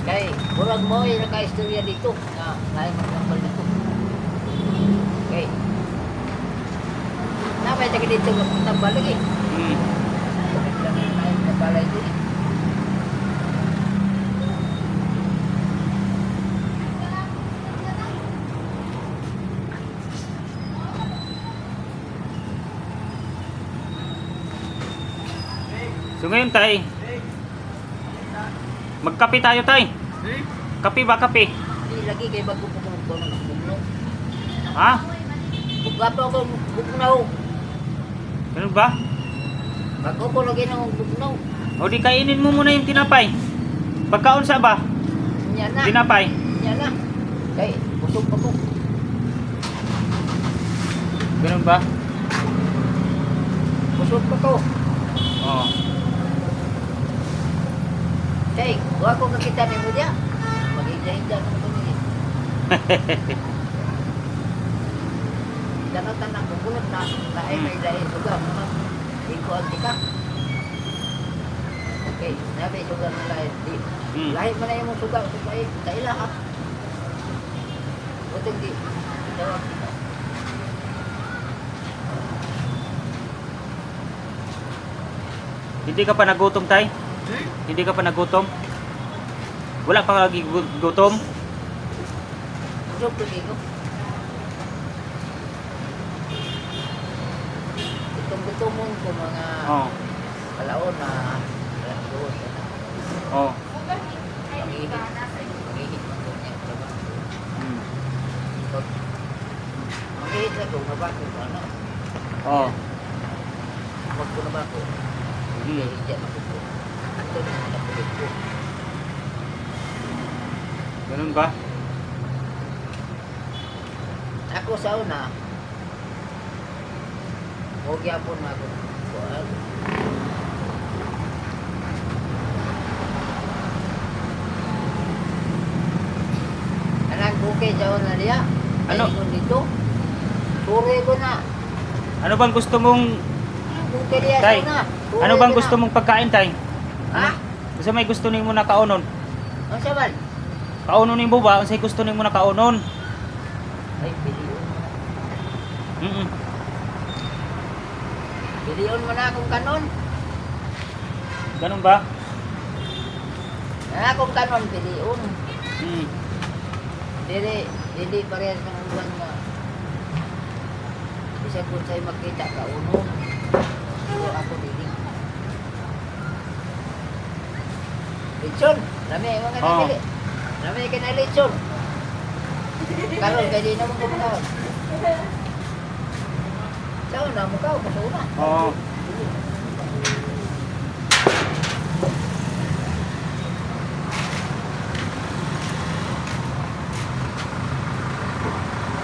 Kay, murag mo yung naka-istorya dito na naay magkambal dito. Okay. Napay tayo dito magkambal lagi. Bakit lang yung naay magkambalay dito eh. So ngayon tay, magkape tayo tay. Kape ba kape? Hindi lagi kay bago ko ng bugnaw. Ha? Bugla pa ako bugnaw. Ganun ba? Bago ko lagi ng bugnaw. O di kainin mo muna yung tinapay. Pagkaunsa ba? Yan na. Tinapay. Yan na. Kay, busog pa ko. Ganun ba? Busog pa ko. Oo. Kay, huwag ko kakita ni mo diya. Mag-igda-igda ka na kami. Tanang-tanang ko bulat na laay may laay suga. Iko ang tika. Okay, nabi suga ng laay. Lahi man na yung suga. Kaila ha. Butong di. Tawag kita. Hindi ka pa nagutom tay? Hindi ka pa nagutom? Wala pa lagi gutom? Busog ko dito. Itong-gutomon ko mga Oo. palaon na doon. Oo. Pag-ihit. Pag-ihit man doon niya. Hmm. Mag-ihit na doon. Nabako ko ano. Oo. Huwag ko nabako. Hmm. Hindi ako po. Ito na mga napulit ko. Ganun ba? Ako sa una, huwag yapon na ako. Kuhaan. Anang bukay sa una niya. Ano? Ay, kung dito. Suri ko na. Ano bang gusto mong Bukay niya sa tay? una. Suri Ano bang ko gusto na. mong pagkain tay? Ha? Gusto may gusto nimo na kaunon? Ang saban? Kaunonin mo ba? Unsay gusto nimo na kaunon? Ay, piliyon mo na. Mm. Piliyon mo na akong kanon. Ganun ba? Akong kanon, piliyon. Mm. Dili parehas ng uban nga. Isa kung sa'yo makita ka, uno. Pero ako dili. Lechon! Lami, mga Oo. nabili. Lami ka na lechon. Karon, kaya di na mo kumakaon. Saan na mo ka? Kaso na. Oo.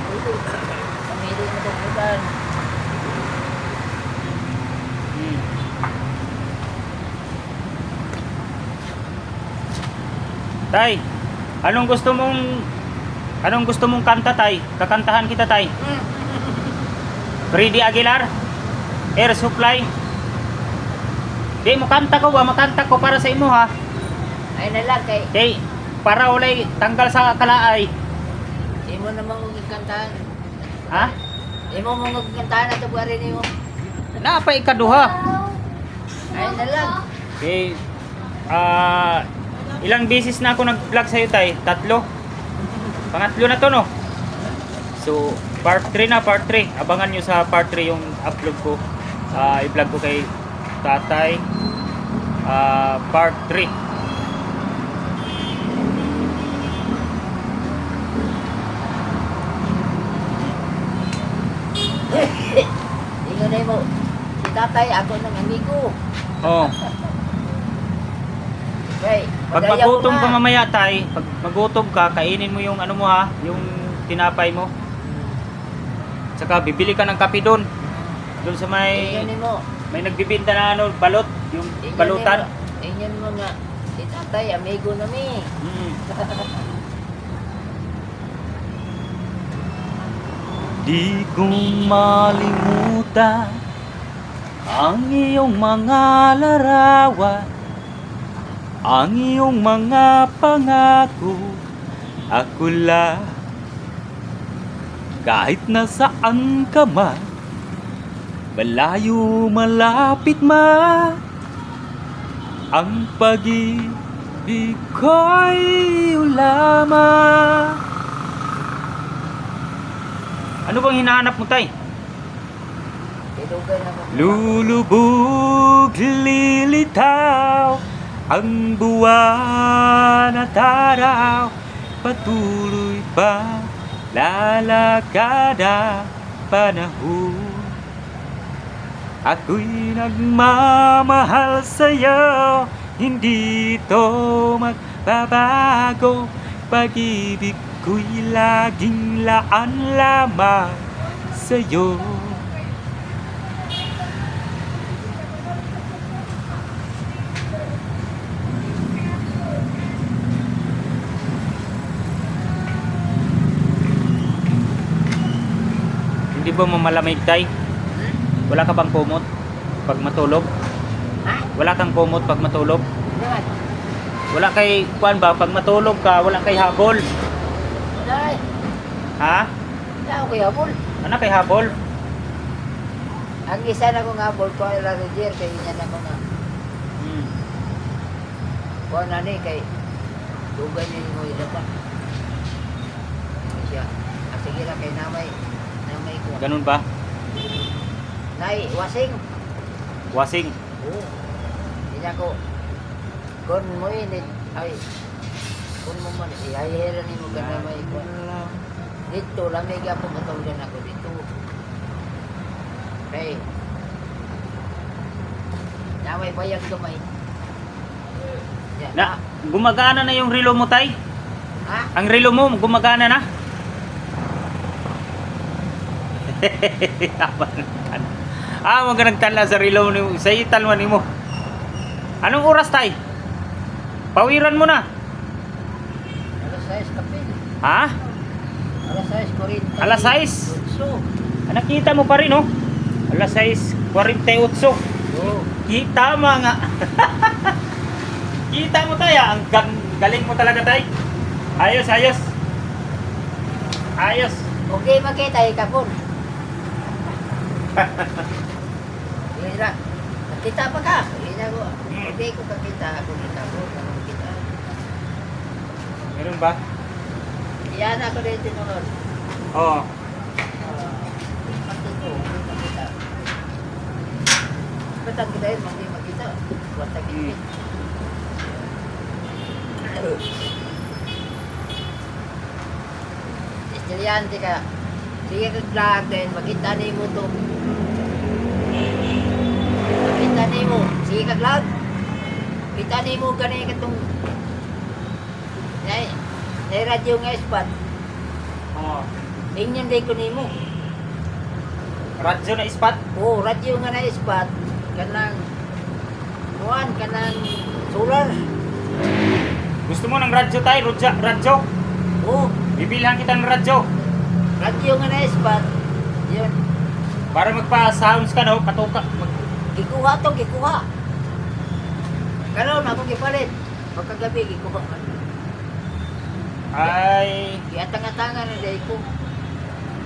Pamili mo itong ulan. Mm. Tay, anong gusto mong kanta tay? Kakantahan kita tay. Freddy Aguilar, Air Supply. Di mo kanta ko ba? Makanta ko para sa imo ha. Ay nalang kay, Kay para ulay tanggal sa kalaay. imo namang magkantahan. Ha? Imo mo magkantahan at buwarin niyo. Napa ikaduha. Ay nalang. Kay ilang beses na ako nag-vlog sa'yo tay? 3. Pangatlo na to no. So part 3 na, part 3. Abangan nyo sa part 3 yung upload ko. I-vlog ko kay tatay. Part 3. Ingon na mo. Si tatay, ako ng amigo. Oh. Okay, Pag magayaw magutom na. ka mamaya tay, pag magutom ka, kainin mo yung ano mo ha, yung tinapay mo. Saka bibili ka ng kape doon. Doon sa Ingon mo. may nagbibinta na ano, balot, yung balutan. Ingon mo nga. Si tatay, amigo na mi. Mm. Di ko malimutan ang iyong mga larawan ang iyong mga pangako. Ako lang, kahit nasaan ka man, malayo malapit man, ang pag-ibig ko'y ulaman. Ano bang hinahanap mo, tay? Ilugay na ako. Lulubog, lilitaw ang buwan at araw, patuloy pa lalakad ang panahon. Ako'y nagmamahal sa'yo, hindi ito magbabago. Pag-ibig ko'y laging laan lamang sa'yo. Hindi ba mamalamig, tay? Wala ka bang kumot pag matulog? Ha? Wala kang kumot pag matulog? Yan. Wala kay kuan ba pag matulog ka, wala kay habol? Dahil. Ha? Wala ako kay habol. Ano kay habol? Ang isa na kong habol ko ay Roger, kay niya na ko nga. Hmm. Kuha na ni kay dugay ni mo ila pa. Ano siya? Sige lang kay namay ko. Ganun ba? Nay, wasing. Wasing. Oo. Hindi niya ko. Kon mo init. Ay. Kon mo man. Ihahira ni mo ka namay ko. Dito, lamig ako matawlan ako dito. Okay. Namay bayag kamay. Yan. Na, gumagana na yung relo mo, tay? Ha? Ang relo mo gumagana na? Wag ka nagtala sa relo mo. Sa italman mo. Anong oras, tay? Pawiran mo na. Alas 6 kapil. Ha? Alas 6, 40. Alas 6? Nakita mo pa rin, oh. Alas 6:48. Oo. Kita mo nga. Kita mo, tay. Ang galing mo talaga, tay. Ayos, ayos. Ayos. Okay, makita ikapon. Ira. Nakita pa ka. Ina ko. Okay ko kakita ako ikapon. Anong kita? Meron ba? Iyan ako din tinunod. Oo. Pati ko. Makita. Ba't ang kita yun? Makita. Wata gipit. Estudyante ka. Sige kag-vlog din. Makita ni mo to. Makita ni mo. Sige kag-vlog. Kita ni mo ganyan katong Nay radyo nga spot. Oo. Ingyan day ko ni mo. Radyo na ispat. Oo, radyo nga na spot. Kanang kuan, kanang solar. Gusto mo ng radyo, tay? Radyo? Oo, Bibilhan kita ng radyo. radyo nga na spot. Yun. Para magpa-sounds ka, no? Patuka. Gikuha to, gikuha. Karon ako gipalit. Pagkagabi gikuha man. Ay, Giatang-atangan na day ko.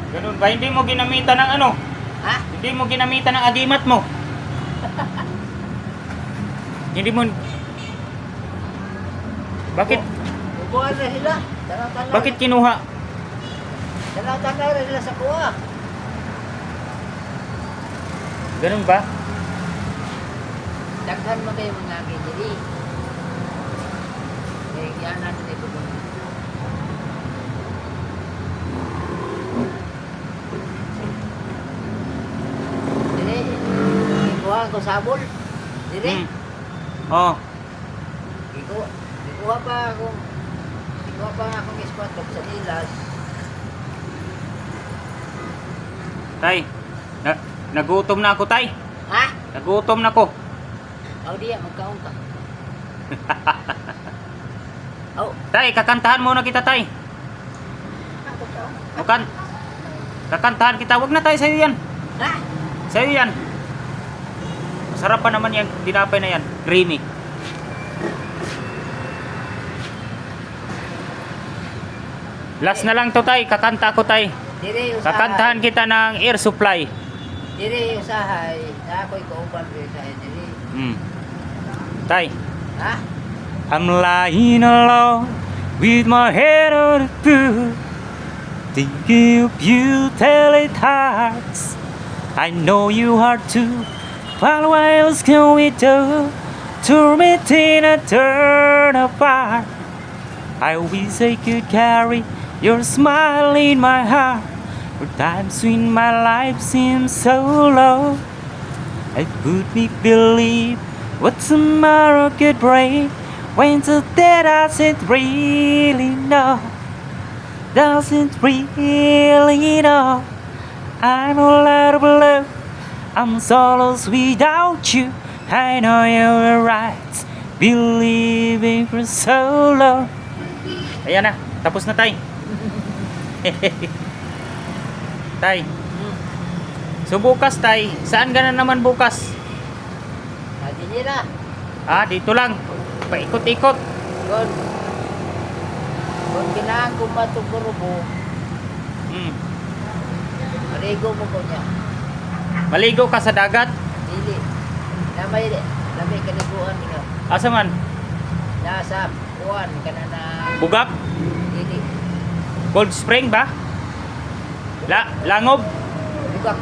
ganun ba? Hindi mo ginamitan ng ano? Ha? Hindi mo ginamitan ng agimat mo? Hindi mo... Bakit? Bubuhan na sila. Tanaw-tanaw. Bakit kinuha? Tanaw-tanaw na sila sa kuha. Ganun ba? Daghan mo kayo mga diri. Eh, yanan na ito. Diri, ikuha ko sabol. Diri, Oh. ikuha pa akong spot ko sa ilas. Tay, nagutom na ako, tay. Ha? Nagutom na ako. Aw diya, magkaon ka. Aw, Tay, kakantahan muna kita, tay. magkaon. Mukan. Kakantahan kita. Wag na, tay. Sa'yo yan. Ha? Sa'yo yan. Masarap pa naman yung tinapay na yan. Creamy. Last na lang to tay, kakanta ko tay. Dire usahay. Kakantahan kita ng Air Supply. Dire usahay. Na ako'y kauban dire usahay dire. Tay, Ha? I'm lying alone with my head on the pillow, thinking of you till it hurts. I know you are too, but what else can we do to maintain a turn apart? I wish I could carry your smile in my heart. For times when my life seems so low, it would make believe what tomorrow could bring. When today doesn't really know, doesn't really know. I'm all out of love, I'm so lost without you. I know you're right, believing for so long. Ayan na, tapos na tay. Tay, so bukas tay, saan ka na naman bukas? Sabi nila. Ah, dito lang, paikot-ikot. Kung kailangan ko matuguro mo, maligo mo ko niya. Maligo ka sa dagat? Dili. Lamay kaliguan niya. Asa man? Nasa kuwan ka na Bugak? dili. Cold Spring ba? Langob? Bugak.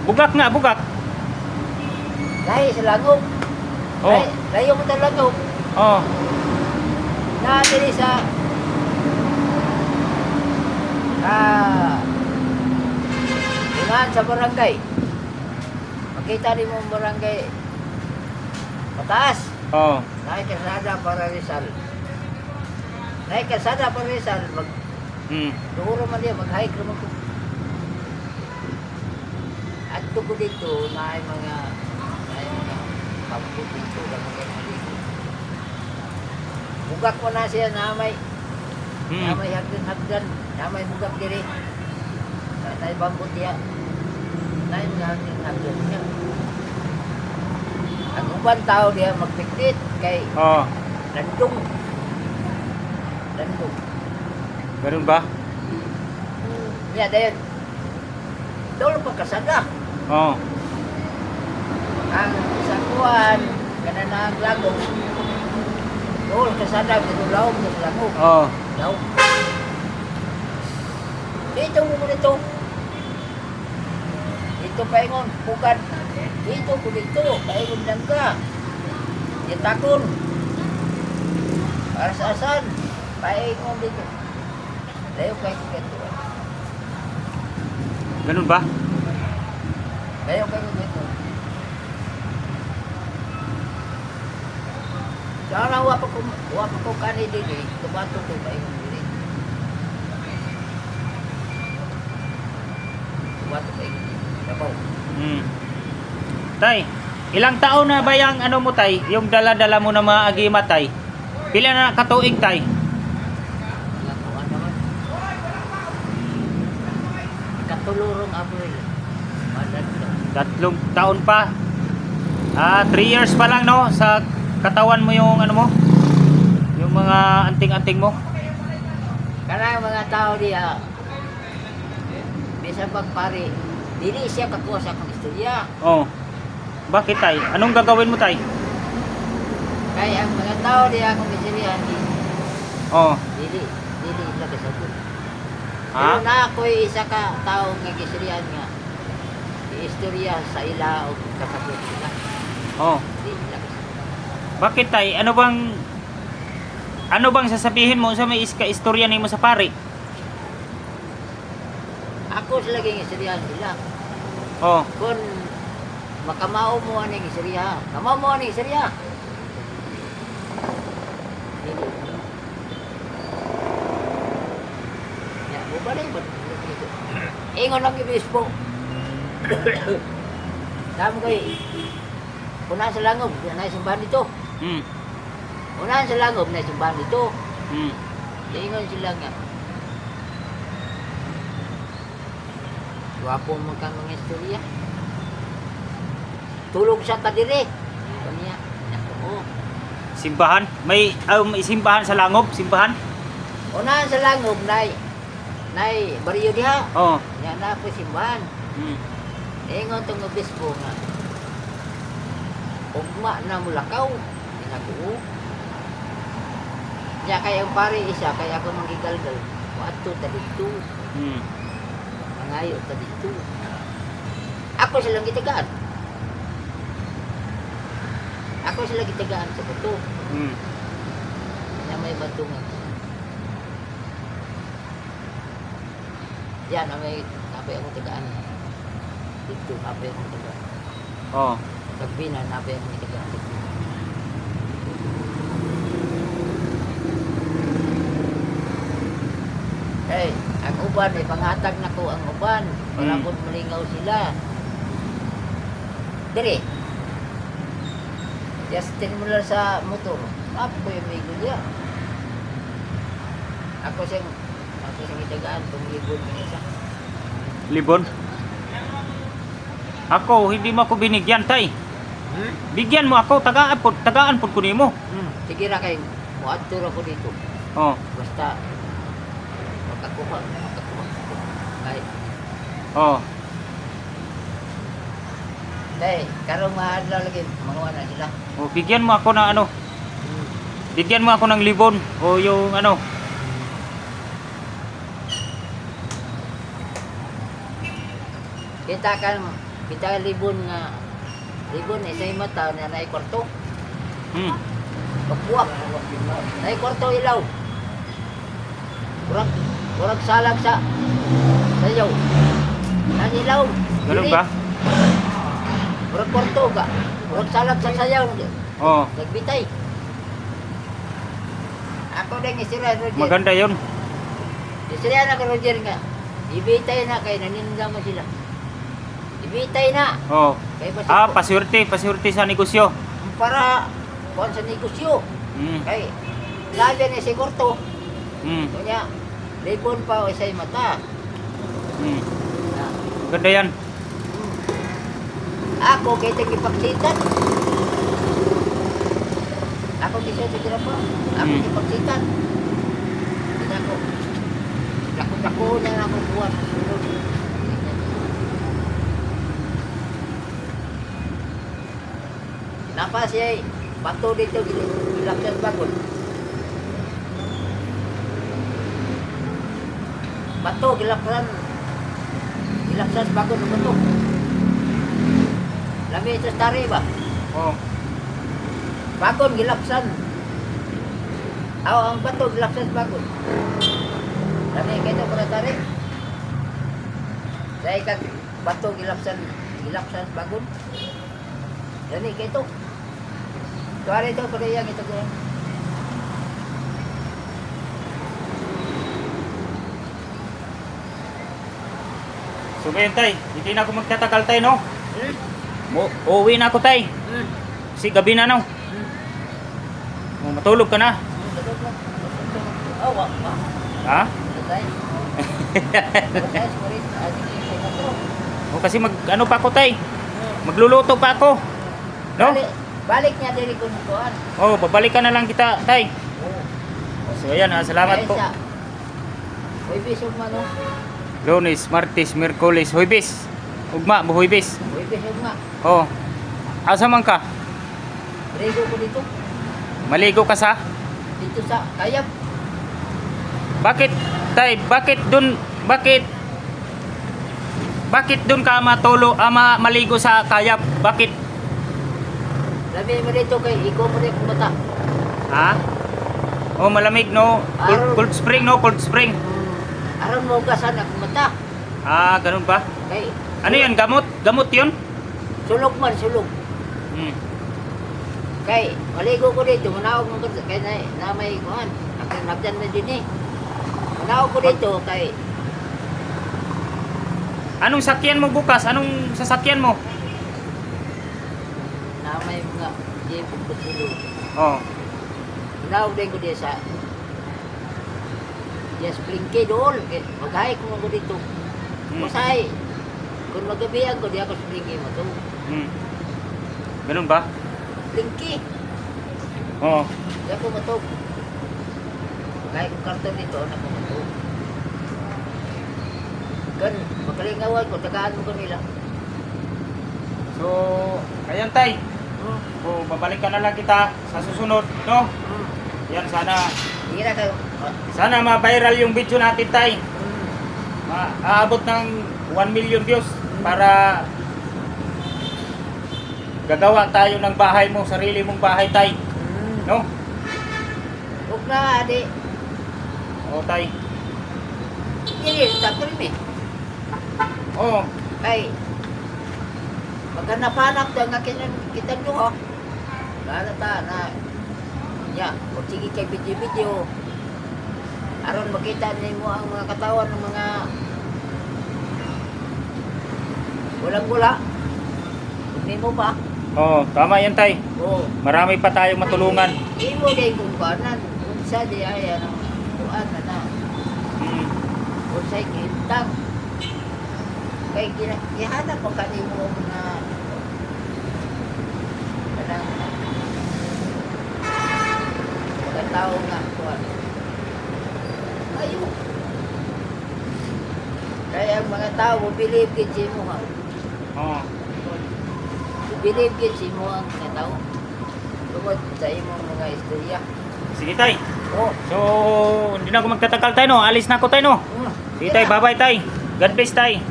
Bugak nga, bugak. Lahi sa langog. Oh. Layo mo ng langog. Oh. Na dili sa Tungan sa barangay. Makita din mo ang barangay. Mataas. Oh. Naik Kasada para Rizal. Naik Kasada para Rizal. Duhuro man diya, mag-hike naman ko. At ko dito, na mga pagpupit dito na mga maligo. Bugak mo na siya na may hagdan, na may bugak diri. Tayo bambot niya. Na mga hagdan niya. Ang ubang tao diya magpiktit kay landong. Ganun ba? Niya dayon. Dolo pa kasada. Oh. Ang sa kuwan, kanana ang lagong. Dolo kasada, dito laom, dito lagong. Oh. Laom. Dito mo dito. Dito paingon, pugad. Dito ko dito, paingon lang ka. Yatakon. Para sa asan, paingon dito. Layo kayo dito. Ganun ba? Layo kayo dito. Sana wapa ko kani dili, tumato ko paingon dili. Tumato paingon dili. Dabaw. Tay, ilang taon na ba yung ano mo tay? Yung dala-dala mo na mga agima tay? Pila na katuig tay? Lakuan naman. Katulurong April. Tatlong taon pa. 3 years pa lang no sa katawan mo yung ano mo? Yung mga anting-anting mo. Karang mga tao diya, bisa pagpari, dili siya kakuha sa akong istorya. Oh. Bakit tay? Anong gagawin mo tay? Kaya ang mga tao diya akong istorya, Oh. dili sila kasagot. Ha? Pero na ako'y isa ka tao nga gistorya nga, istorya sa ila o kasagot sila. Oh. Dili sila kasagot. Bakit tay? Ano bang sasabihin mo sa may istorya nimo sa pari? Ako sila ging istorya nila. Oh. Kung makamao mo aning istorya, kamao mo aning istorya. Ya, bubalik ba? Ingon lang yung bispo. Dami ko una sa langob, na simbahan dito. Una sa langob, na simbahan dito. Ingon sila nga. Wapo mo kang mga istorya. Tulog sa kadiri. Kanya, oo. Simbahan? May simbahan sa Langob? Simbahan? Unahan sa langob na nay bariyo diha. Oh. Nya na po simbahan. Ingon tong obispo nga. Ugma na mulakaw. Inaguo. Nya kay ang pare isa kay ako mangigalgal. Wato ta dito. Mangayo ta dito. Ako silang gitagaan. Ako sila gitagaan sa bato. Nya may batungan. Yan ang may napay akong tagaan. Dito napay akong tagaan. Oh. Nagbina napay akong tagaan. Hey, ang uban ay pangatag na ko ang uban. Para po malingaw sila. Dire. Justin mo lang sa motor. Apa ko yung may gulya. Ako siyang itagaan itong libon mo isa. Libon? Ako, hindi mo ako binigyan, tay. Bigyan mo ako, tagaan po ko nimo. Sige ra kay muadto ra ko dito. Oh. Basta makakuha. Kay Oh. day, karong mahadlaw lagi manguha na sila. Oh, bigyan mo ako ng ano? Bigyan mo ako ng libon o yung ano? Kita libon nga libon isay mata na nay kwarto. Pagbuwak. Nay kwarto ilaw. Kurang salag sa sayaw. Nang ilaw. Ganun ba? Kurang kwarto ka. Kurang salag sa sayaw. Oh. Nagbitay. Ako din isira Roger. Maganda 'yon. Isira na ka Roger nga. Ibitay na kay naninda mo sila. Ibitay na. Oh. Kay Paswerte sa negosyo. Para kuan sa negosyo. Kay labi ni si Korto. Kanya libon pa o isay mata. Ganda yan. Ako kay tagipaksitan. Ako kisya sa grapa. Ako tagipaksitan. Kaya ako dako na ako buwan. Napa siya bato dito gilaksan bagon. Bato gilaksan bagon ng bato. Lami ito tari ba? Oh. Bagon gilaksan. Ang bato gilaksan bagon. Lami kayo para tari. Saya kag bato gilaksan bagon. Lami kayo. Tuwari ito, pala yang ito ko. So ngayon tay, hindi na ako magtatagal tay, no? Uuwi na ako tay. Si gabi na no. Oh, matulog ka na. Ha? O kasi ano pa ako tay? Magluluto pa ako. No? Balik niya diri ko nukuan. Oh, babalikan na lang kita, tay. So ayan, salamat po. Hoy bisog man no. Lunes, Martes, Miyerkules, Huwebes. Ugma, Huwebes. Hoy bisog ma. Oh. Asa man ka? Rego ko dito. Maligo ka sa? Dito sa Kayab. Bakit, tay? Bakit dun ka maligo sa Kayab? Bakit? Labi mo dito kay iko mo rin mata. Ha? Oh, malamig no? Cold spring no? Cold spring. Aron mo gasan ako mata. Ah, ganun ba? Kay Ano yan? Gamot? Gamot yun? sulog man sulog. Kay maligo ko dito, manawag mo kay na may kuan. Nagdan na din eh. Manawag ko dito kay Anong sakyan mo bukas? Anong sasakyan mo? na may mga jeep ko sulog. Oh. Manawag din ko diya sa yes, Plinky doon. Maghay ko mo dito. Masay. Kung magabihan ko, di ako sa Plinky mo to. Ganun ba? Plinky. Oo. Di ako mo to. Maghay ko karton dito, anak ko mo to. Kan, makalingawan ko, tagaan mo ko nila. So, ayan tay. Hmm. So, babalik ka na lang kita sa susunod, no? Hmm. Yan, sana Hindi na kayo. sana ma-viral yung video natin tay. Hmm. Aabot ng 1 million views para gagawa tayo ng bahay mo, sarili mong bahay tay, Hmm. no? Huwag na, adi. O tay. Hindi, tapos rin eh. Oh, Ay, maghanap-hanap tayo nga kita nyo, ha? Lalo ta na, ya, kung sige kay video-video, aron makita niyo mo ang mga katawan ng mga walang-wala. Hindi mo pa. oh, tama yan tay. Oo. Marami pa tayong matulungan. Imo day kung kanan, unsa di ay ang kuan na. Mm. Unsay kintang. Kay gihanap pa kanimo na kanang mga tao nga kuan. Ayo. Kaya ang mga tao believe gid si mo ha. Oh. Believe gid si mo ang mga tao. Tungod sa imong mga istorya. Sige tay. Oh. So, hindi na ako magtatagal tay no. Alis na ako tay no. Sige tay, bye-bye tay. God bless tay.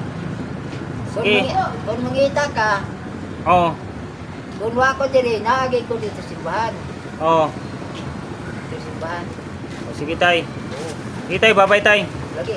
Okay. Kung mangita ka, Oh. kung wako diri, naagay ko dito sa simbahan. Oh. Sa simbahan. Sige tay. Oo. Sige tay, bye-bye tay. Lagi.